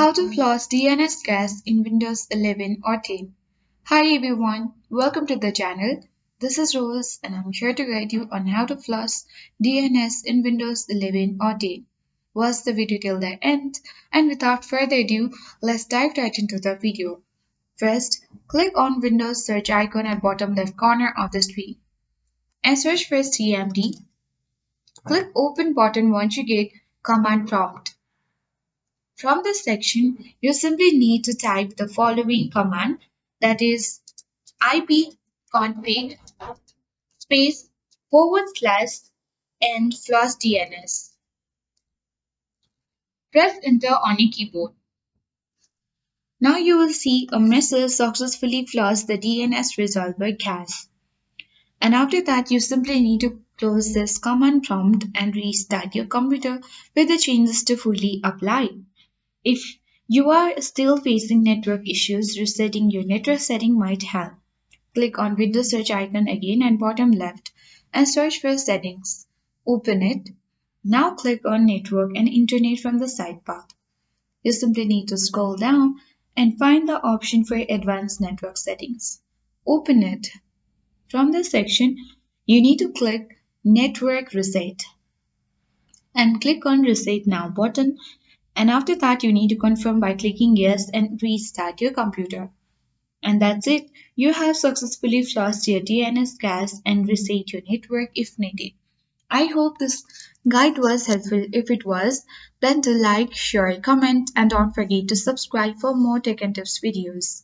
How to flush DNS cache in Windows 11 or 10. Hi everyone, welcome to the channel. This is Rose and I'm here to guide you on how to flush DNS in Windows 11 or 10. Watch the video till the end, and without further ado, let's dive right into the video. First, click on Windows search icon at bottom left corner of the screen and search for CMD. Click open button once you get command prompt. From this section, you simply need to type the following command, that is ipconfig space / and flush DNS. Press enter on your keyboard. Now you will see a message successfully flush the DNS resolver cache. And after that, you simply need to close this command prompt and restart your computer with the changes to fully apply. If you are still facing network issues, resetting your network setting might help. Click on Windows search icon again at bottom left and search for settings. Open it. Now click on network and internet from the sidebar. You simply need to scroll down and find the option for advanced network settings. Open it. From this section, you need to click network reset and click on reset now button, and after that you need to confirm by clicking yes and restart your computer. And that's it. You have successfully flushed your DNS cache and reset your network if needed. I hope this guide was helpful. If it was, then do like, share, comment, and don't forget to subscribe for more tech and tips videos.